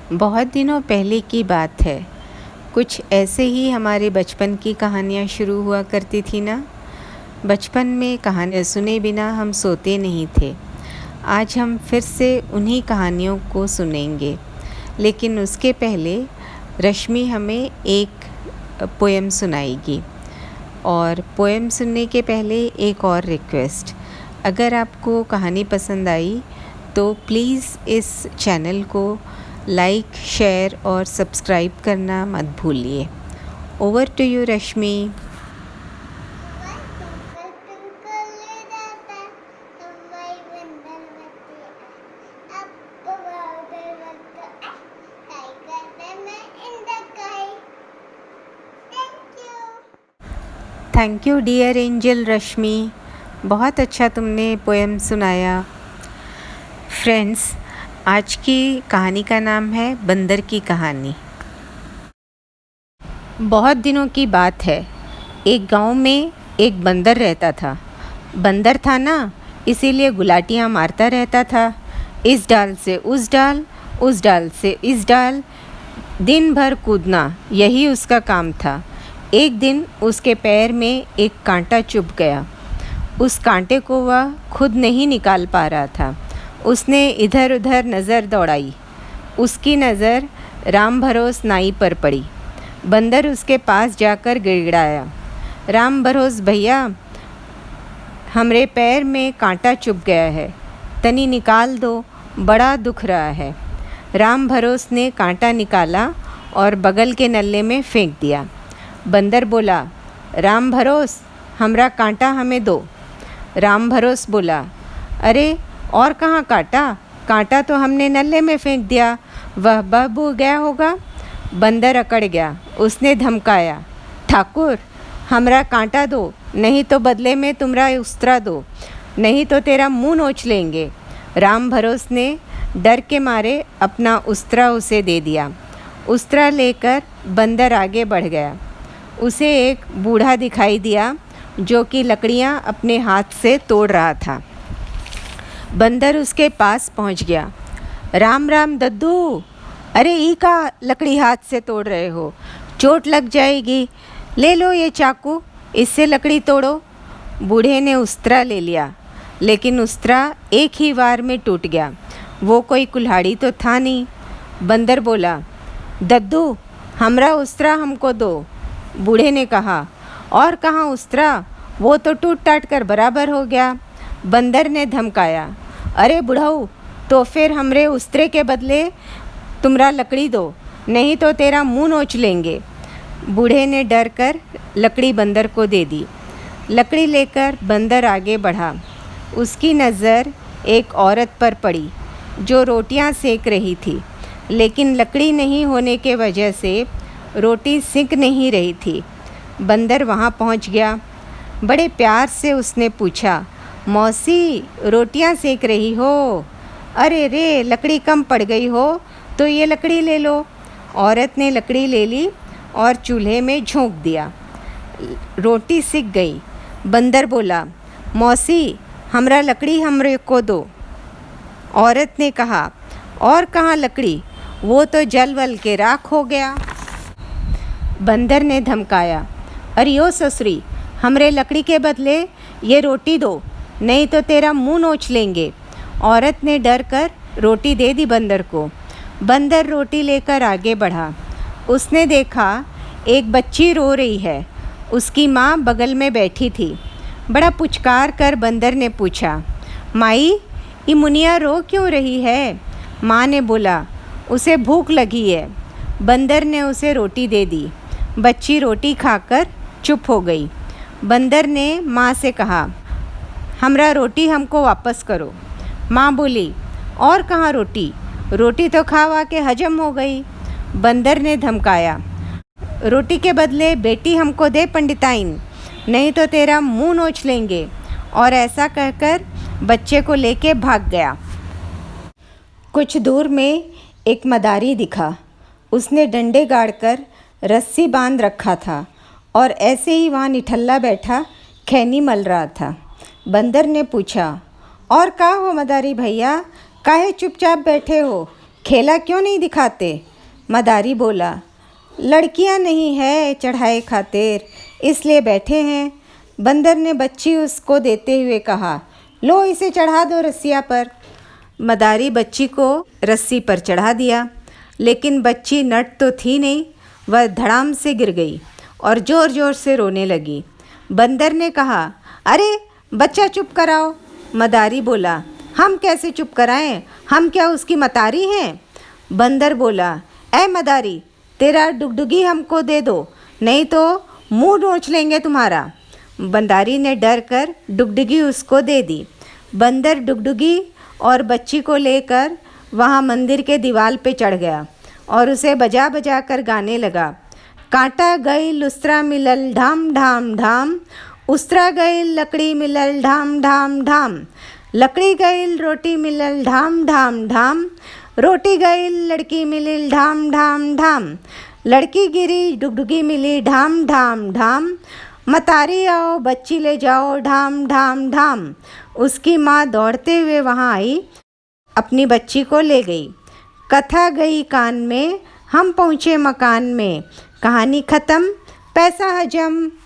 बहुत दिनों पहले की बात है। कुछ ऐसे ही हमारे बचपन की कहानियाँ शुरू हुआ करती थी ना। बचपन में कहानियाँ सुने बिना हम सोते नहीं थे। आज हम फिर से उन्हीं कहानियों को सुनेंगे, लेकिन उसके पहले रश्मि हमें एक पोएम सुनाएगी। और पोएम सुनने के पहले एक और रिक्वेस्ट, अगर आपको कहानी पसंद आई तो प्लीज़ इस चैनल को लाइक, शेयर और सब्सक्राइब करना मत भूलिए। Over to you Rashmi. Thank you dear angel Rashmi, बहुत अच्छा तुमने पोएम सुनाया। फ्रेंड्स, आज की कहानी का नाम है बंदर की कहानी। बहुत दिनों की बात है। एक गांव में एक बंदर रहता था। बंदर था ना, इसीलिए गुलाटियाँ मारता रहता था। इस डाल से उस डाल, उस डाल से इस डाल, दिन भर कूदना, यही उसका काम था। एक दिन उसके पैर में एक कांटा चुभ गया। उस कांटे को वह खुद नहीं निकाल पा रहा था। उसने इधर उधर नज़र दौड़ाई। उसकी नज़र राम भरोस नाई पर पड़ी। बंदर उसके पास जाकर गिड़गिड़ाया, राम भरोस भैया, हमरे पैर में कांटा चुभ गया है, तनी निकाल दो, बड़ा दुख रहा है। राम भरोस ने कांटा निकाला और बगल के नल्ले में फेंक दिया। बंदर बोला, राम भरोस, हमरा कांटा हमें दो। राम भरोस बोला, अरे और कहाँ कांटा, कांटा तो हमने नल्ले में फेंक दिया, वह बह गया होगा। बंदर अकड़ गया। उसने धमकाया, ठाकुर, हमरा कांटा दो, नहीं तो बदले में तुमरा उस्तरा दो, नहीं तो तेरा मुंह नोच लेंगे। राम भरोस ने डर के मारे अपना उस्तरा उसे दे दिया। उस्तरा लेकर बंदर आगे बढ़ गया। उसे एक बूढ़ा दिखाई दिया जो कि लकड़ियाँ अपने हाथ से तोड़ रहा था। बंदर उसके पास पहुंच गया। राम राम दद्दू, अरे ई का लकड़ी हाथ से तोड़ रहे हो, चोट लग जाएगी, ले लो ये चाकू, इससे लकड़ी तोड़ो। बूढ़े ने उस्तरा ले लिया, लेकिन उस्तरा एक ही वार में टूट गया। वो कोई कुल्हाड़ी तो था नहीं। बंदर बोला, दद्दू, हमरा उस्तरा हमको दो। बूढ़े ने कहा, और कहाँ उस्तरा, वो तो टूट टाट कर बराबर हो गया। बंदर ने धमकाया, अरे बुढ़ऊ, तो फिर हमरे उस्तरे के बदले तुमरा लकड़ी दो, नहीं तो तेरा मुंह नोच लेंगे। बूढ़े ने डर कर लकड़ी बंदर को दे दी। लकड़ी लेकर बंदर आगे बढ़ा। उसकी नज़र एक औरत पर पड़ी जो रोटियां सेक रही थी, लेकिन लकड़ी नहीं होने के वजह से रोटी सिक नहीं रही थी। बंदर वहाँ पहुँच गया। बड़े प्यार से उसने पूछा, मौसी, रोटियां सेक रही हो? अरे रे, लकड़ी कम पड़ गई हो तो ये लकड़ी ले लो। औरत ने लकड़ी ले ली और चूल्हे में झोंक दिया। रोटी सिक गई। बंदर बोला, मौसी हमरा लकड़ी हमरे को दो। औरत ने कहा, और कहाँ लकड़ी, वो तो जल वल के राख हो गया। बंदर ने धमकाया, अरे ओ ससुरी, हमरे लकड़ी के बदले ये रोटी दो, नहीं तो तेरा मुंह नोच लेंगे। औरत ने डर कर रोटी दे दी बंदर को। बंदर रोटी लेकर आगे बढ़ा। उसने देखा एक बच्ची रो रही है। उसकी माँ बगल में बैठी थी। बड़ा पुचकार कर बंदर ने पूछा, माई ये मुनिया रो क्यों रही है? माँ ने बोला, उसे भूख लगी है। बंदर ने उसे रोटी दे दी। बच्ची रोटी खाकर चुप हो गई। बंदर ने माँ से कहा, हमरा रोटी हमको वापस करो। माँ बोली, और कहाँ रोटी, रोटी तो खावा के हजम हो गई। बंदर ने धमकाया, रोटी के बदले बेटी हमको दे पंडिताइन, नहीं तो तेरा मुंह नोच लेंगे। और ऐसा कहकर बच्चे को लेके भाग गया। कुछ दूर में एक मदारी दिखा। उसने डंडे गाड़कर रस्सी बांध रखा था और ऐसे ही वहाँ निठल्ला बैठा खैनी मल रहा था। बंदर ने पूछा, और का हो मदारी भैया, काहे चुपचाप बैठे हो, खेला क्यों नहीं दिखाते? मदारी बोला, लड़कियां नहीं है चढ़ाए खातिर, इसलिए बैठे हैं। बंदर ने बच्ची उसको देते हुए कहा, लो इसे चढ़ा दो रस्सिया पर। मदारी बच्ची को रस्सी पर चढ़ा दिया, लेकिन बच्ची नट तो थी नहीं। वह धड़ाम से गिर गई और ज़ोर ज़ोर से रोने लगी। बंदर ने कहा, अरे बच्चा चुप कराओ। मदारी बोला, हम कैसे चुप कराएं, हम क्या उसकी मतारी हैं? बंदर बोला, ऐ मदारी, तेरा डुगडुगी हमको दे दो, नहीं तो मुंह नोच लेंगे तुम्हारा। मदारी ने डर कर डुगडुगी उसको दे दी। बंदर डुगडुगी और बच्ची को लेकर वहाँ मंदिर के दीवार पे चढ़ गया और उसे बजा बजा कर गाने लगा, कांटा गई लुस्त्रा मिलल ढाम ढाम ढाम, उस्तरा गई लकड़ी मिलल ढाम ढाम ढाम, लकड़ी गई रोटी मिलल ढाम ढाम ढाम, रोटी गई लड़की मिली ढाम ढाम ढाम, लड़की गिरी डुगडुगी मिली ढाम ढाम ढाम, मतारी आओ बच्ची ले जाओ ढाम ढाम ढाम। उसकी माँ दौड़ते हुए वहाँ आई, अपनी बच्ची को ले गई। कथा गई कान में, हम पहुँचे मकान में, कहानी ख़त्म, पैसा हजम।